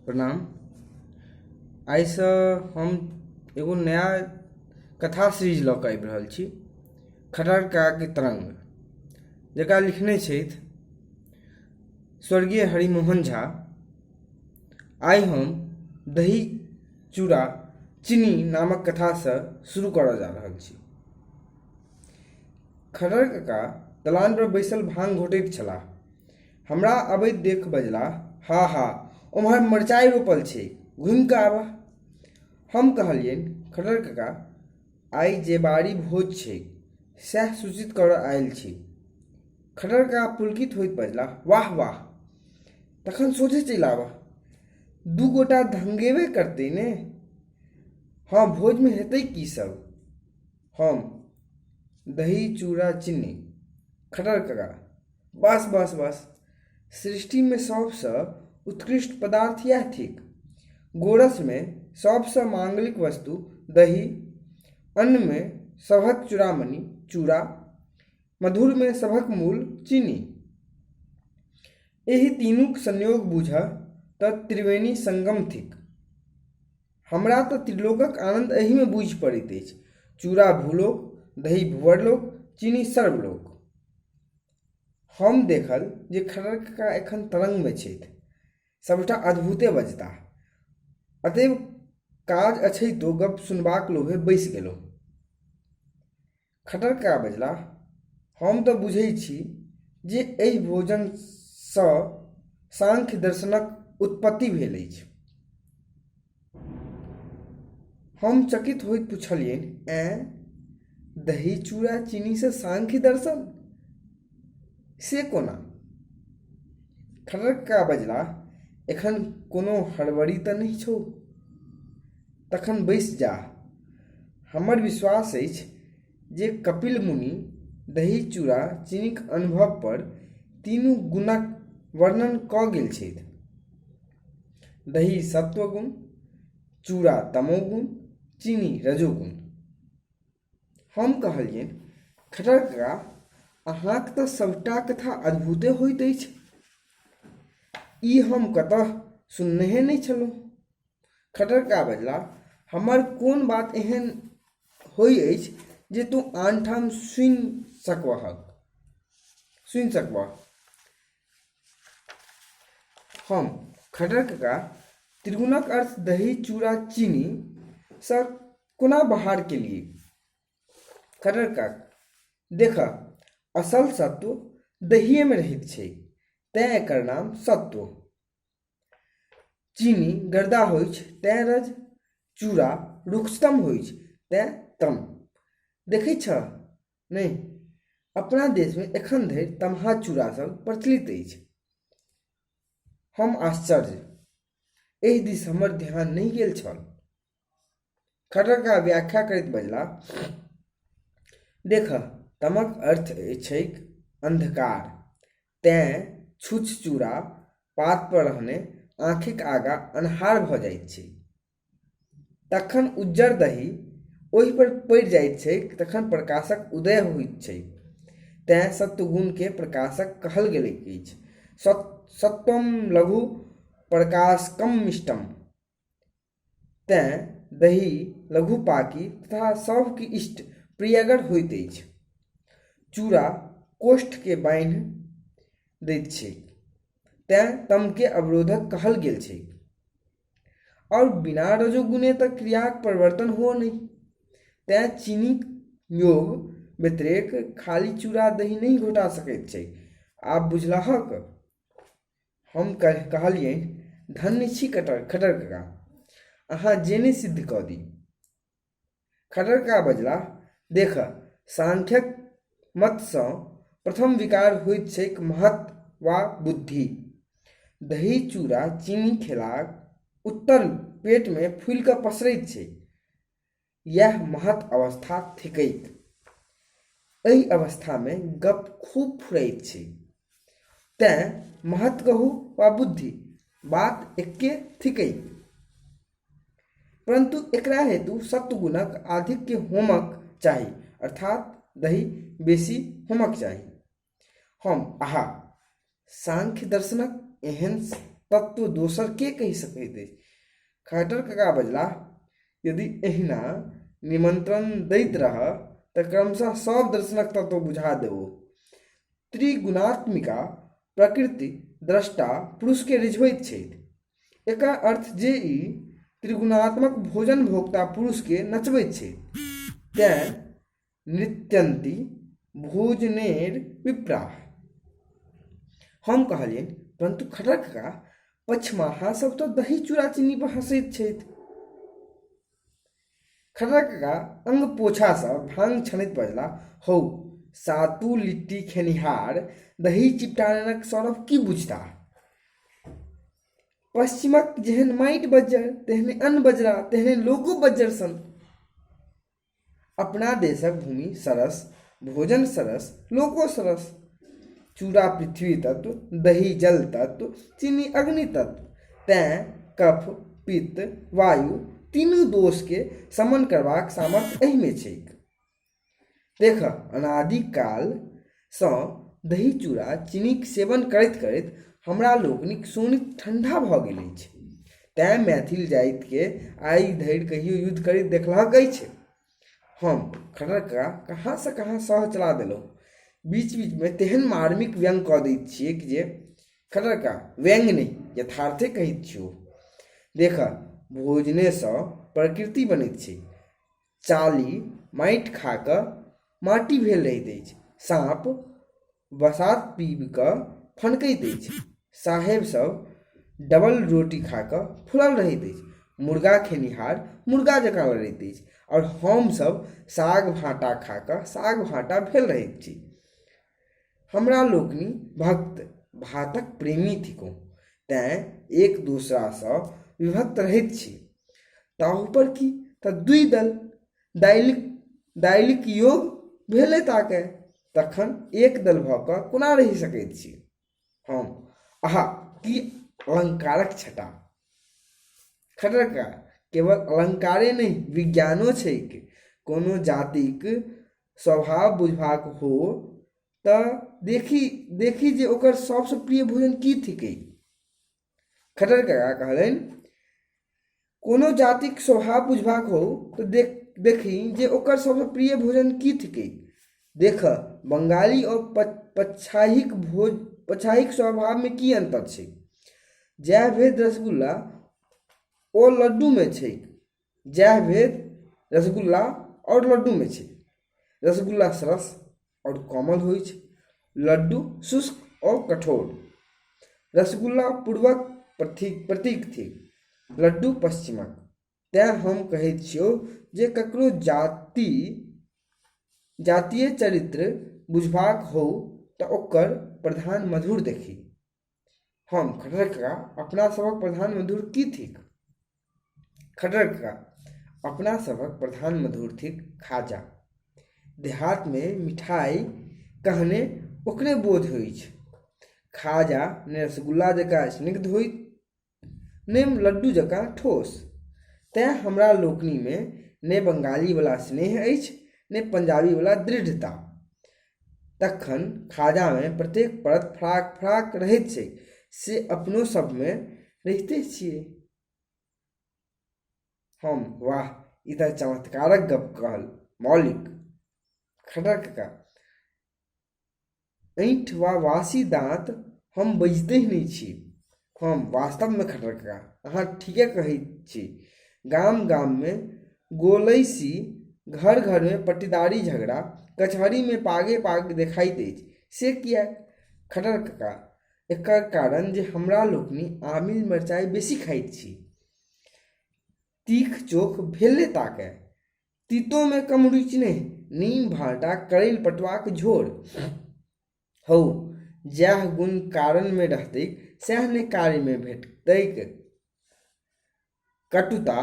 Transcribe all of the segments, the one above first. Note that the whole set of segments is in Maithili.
प्रणाम। आइसँ हम एगो नया कथा सीरीज लऽ कऽ आबि रहल छी, खट्टरकाके तरङ्ग, जकरा लिखने छथि स्वर्गीय हरिमोहन झा। आइ हम दही चूड़ा चीनी नामक कथासँ शुरू करऽ जा रहल छी। खट्टर काका दलान पर बैसल भाङ्ग घोटैत छलाह। हमरा अबैत देख बजलाह, हा हा, ओम्हर मरचाइ रोपल छै, घुमि कऽ आबह। हम कहलियनि, खट्टर काका, आइ जेबारी भोज छै, सएह सूचित करऽ आयल छी। खट्टर काका पुलकित होइत बजलाह, वाह वाह, तखन सोझे चलि आबह, दू गोटा धङ्गेबे करतै ने। हँ, भोजमे हेतै की सब? हम, दही चूड़ा चीनी। खट्टर काका, बस बस बस, सृष्टिमे सबसँ उत्कृष्ट पदार्थ इएह थिक। गोरसमे सबसँ मांगलिक वस्तु दही, अन्नमे सभक चूड़ामणि चूड़ा, मधुरमे सभक मूल चीनी। एहि तीनूक संयोग बुझऽ तऽ त्रिवेणी संगम थिक। हमरा तऽ त्रिलोकक आनन्द एहिमे बूझि पड़ैत अछि। चूड़ा भूलोक, दही भुवरलोक, चीनी सर्वलोक। हम देखल जे खट्टर काका एखन तरङ्गमे छथि, सभटा अद्भुते बजताह। अतएव काज अछैतो गप सुनबाक लोभे बैसि गेलहुँ। खट्टर काका बजलाह, हम तऽ बुझैत छी जे एहि भोजनसँ सांख्य दर्शनक उत्पत्ति भेल अछि। हम चकित होइत पुछलियनि, दही चूड़ा चीनीसँ सांख्य दर्शन? से कोना? खट्टर काका बजलाह, एखन कोनो हड़बड़ी तऽ नहि छौ? तखन बैसि जाह। हमर विश्वास अछि जे कपिल मुनि दही चूड़ा चीनीक अनुभव पर तीनू गुणक वर्णन कऽ गेल छथि। दही सत्वगुण, चूड़ा तमोगुण, चीनी रजोगुण। हम कहलियनि, खट्टर काका, अहाँक तऽ सभटा कथा अद्भुते होइत अछि। ई हम कतऽ सुननहे नहि छलहुँ। खट्टर काका बजलाह, हमर कोन बात एहन होइ अछि जे तू आनठाम सुनि सकबह? हम, खट्टर काका, त्रिगुणक अर्थ दही चूड़ा चीनी सँ कोना बाहर केलियै? खट्टर काका, देखह, असल सत्व दहिएमे रहैत छै, तेँ एकर नाम सत्व। चीनी गर्दा होइ छै, तेँ रज। चूड़ा रुक्षतम होइ छै, तेँ तम। देखै छह नहि, अपना देशमे एखन धरि तमहा चूड़ा सब प्रचलित अछि। हम आश्चर्य, एहि दिस हमर ध्यान नहि गेल छल। खट्टर काका व्याख्या करैत बजलाह, देखह, तमक अर्थ छैक अंधकार, तेँ छुच्छ चूड़ा पात पर रहने आँखिक आगाँ अन्हार भऽ जाइत छै। तखन उज्जर दही ओहि पर पड़ि जाइत छैक, तखन प्रकाशक उदय होइत छैक, तेँ सत्वगुणकेँ प्रकाशक कहल गेलैक अछि। सत्वम लघु प्रकाशकम मिष्टम, तेँ दही लघु पाकी तथा सभके इष्ट प्रियगर होइत अछि। चूड़ा कोष्ठके बान्हि दैत छैक, तेँ तमके अवरोधक कहल गेल छैक। और बिना रजोगुणे तऽ क्रियाक परिवर्तन हो नहीं, तेँ चीनीक योग व्यतिरेक खाली चूड़ा दही नहीं घोटा सकैत छै। आब बुझलहक? हम कहलियनि, धन्य छी खट्टर काका, अहाँ जेने सिद्ध कऽ दी। खट्टर काका बजलाह, देखह, सांख्यक मतसँ प्रथम विकार होइत छैक महत वा बुद्धि। दही चूड़ा चीनी खेलाक उत्तर पेटमे फूलि कऽ पसरैत छै, इएह महत अवस्था थिकैक। एहि अवस्थामे गप खूब फुरैत छै, तेँ महत कहू वा बुद्धि, बात एक्के थिकैक। परंतु एकरा हेतु सत्वगुणक आधिक्य होमक चाही, अर्थात दही बेसी होमक चाही। हम, आहा, सांख्य दर्शनक एहन तत्व दोसर के कहि सकैत अछि। खट्टर काका बजला, यदि एहिना निमंत्रण दैत रह तऽ क्रमशः सब दर्शनक तत्व बुझा देबो। त्रिगुणात्मिका प्रकृति दृष्टा पुरुष के रिझबैत छै। एकर अर्थ जे ई त्रिगुणात्मक भोजन भोक्ता पुरुष के नचबैत छै। तें नृत्यन्ति भोजनेर विप्राह। हम कहलियनि, परंतु खट्टर काका, पछमाहा सब तो दही चूड़ा चीनी पर हंसैत छथि। खट्टर काका अंग पोछा सँ भांग छनैत बजला, हौ सातू लिट्टी खेनिहार दही चिपटानक सौरभ की बुझता। पश्चिमक जेहन माटि बज्जर तेहने अन्न बजरा तेहने लोको बज्जर सन। अपना देशक भूमि सरस, भोजन सरस, लोको सरस। चूड़ा पृथ्वी तत्व, दही जल तत्व, चीनी अग्नि तत्व। तें कफ, पित्त, वायु तीनू दोष के समन करबाक सामर्थ्य एहि में छैक। देख, अनादि काल सँ दही चूड़ा चीनीक सेवन करैत करैत हमरा लोकनिक सोनित ठंडा भऽ गेल अछि। तें मैथिल जाति के आइ धरि कहियो युद्ध करैत देखलहक अछि। हम खट्टर काका कहाँ से कहाँ सह चला देलहुँ। बीच बीच में तेहन मार्मिक व्यंग कऽ दैत छियै कि जे खट्टर काका व्यंग नहि यथार्थे कहैत छियौ। देख, भोजने सँ प्रकृति बनैत छै। चाली माटि खा कऽ माटी भेल रहैत अछि। साँप बसात पीब कऽ फनकैत अछि। साहेब सब डबल रोटी खा कऽ फुलल रहैत अछि। मुर्गा खेनिहार मुर्गा जकाँ लड़ैत अछि। और हम सब साग भाटा खा कऽ साग भाटा भेल रहैत छी। हमरा लोकनि भक्त भातक प्रेमी थिकहुँ, तें एक दोसरा सँ विभक्त रहैत छी। ताहू पर की तऽ दुई दल दालिक योग भेलै ताके, तखन एक दल भऽ कऽ कोना रहि सकैत छी। हम, आहा की अलंकारक छटा। खट्टर काका, केवल अलंकारे नहीं विज्ञानो छैक। कोनो जातिक स्वभाव बुझबाक हो तऽ देखी जे ओकर सबसँ प्रिय भोजन की थिकै। खट्टर काका कहलनि, कोनो जातिक स्वभाव बुझबाक हो तऽ देखी जे ओकर सबसँ प्रिय भोजन की थिकै। देख, बंगाली और पछाहिक स्वभाव में की अंतर छै। जैह भेद रसगुल्ला ओ लड्डू में छै, जैह भेद रसगुल्ला और लड्डू में छै। रसगुल्ला सरस और कोमल होइ छै, लड्डू शुष्क और कठोर। रसगुल्ला पूर्वक प्रतीक थिक, लड्डू पश्चिमक। तें हम कहैत छियौ जे ककरो जातीय चरित्र बुझबाक हो तऽ ओकर प्रधान मधुर देखी। हम, खट्टर काका, अपना सबक प्रधान मधुर की थिक। खट्टर काका, अपना सबक प्रधान मधुर थिक खाजा। देहात में मिठाई कहने ओकरे बोध होइत छै। खाजा ने रसगुल्ला जकाँ स्निग्ध होइत, ने लड्डू जकाँ ठोस। तें हमरा लोकनि में ने बंगाली वाला स्नेह अछि ने पंजाबी वाला दृढ़ता। तखन खाजा में प्रत्येक परत फराक फराक रहैत छै, से अपनो सब में रहिते छियै। हम, वाह, ई तऽ चमत्कारक गप कहल मौलिक। खट्टर काका, ऐंठ वा वासी दाँत हम बजिते नहीं छी। हम, वास्तव में खट्टर काका, अहाँ ठीके कहैत छी। गाम गाम में गोलैसी, घर घर में पट्टीदारी झगड़ा, कचहरी में पागे पाग देखाइत अछि। से किएक। खट्टर काका, एकर कारण जे हमरा लोकनि आमिल मिरचाइ बेसी खाइत छी। तीख चोख भेले ताके, तीतो में कम रुचि नहीं। नीम भाटा करैल पटुआक झोर। हौ, जैह गुण कारण में रहतैक सैह ने कार्य में भेटतैक। कटुता,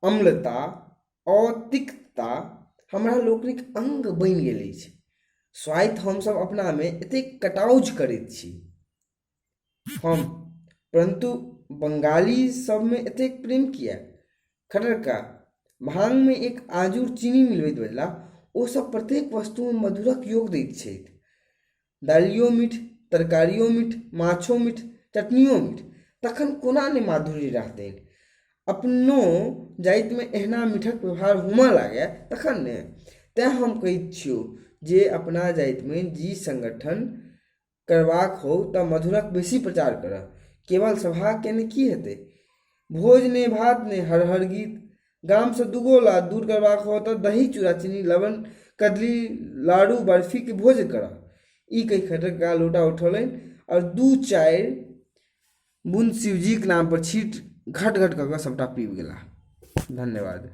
अम्लता और तिक्तता हमरा लोकनिक अंग बनि गेल अछि। स्वाइत हमसब अपना में एतेक कटाउज करैत छी। हम, परंतु बंगाली सब में एतेक प्रेम किया। खट्टर काका, भांग में एक आजूर चीनी मिलबैत बजला, ओ सब प्रत्येक वस्तु में मधुरक योग दैत छथि। दालियो मीठ, तरकारियो मीठ, माछो मीठ, चटनियो मीठ। तखन कोना नहि माधुरी रहतै। अपनो जातिमे एहना मीठक व्यवहार हुअ लागै तखन ने। तेँ हम कहैत छियौ जे अपना जातिमे जी संगठन करबाक हो तऽ मधुरक बेसी प्रचार करऽ। केवल सभा केने की हेतै? भोज नहि भात नहि हर हर गीत। गामसँ 2 गोला दूर करबाक हो तऽ दही चूड़ा चीनी लवण कदली लाड़ू बर्फीके भोज करऽ। ई कहि खटका लोटा उठौलनि और 2-4 बूंद शिवजीके नाम पर छीट घट घट कऽ कऽ सभटा पीब गेला। धन्यवाद।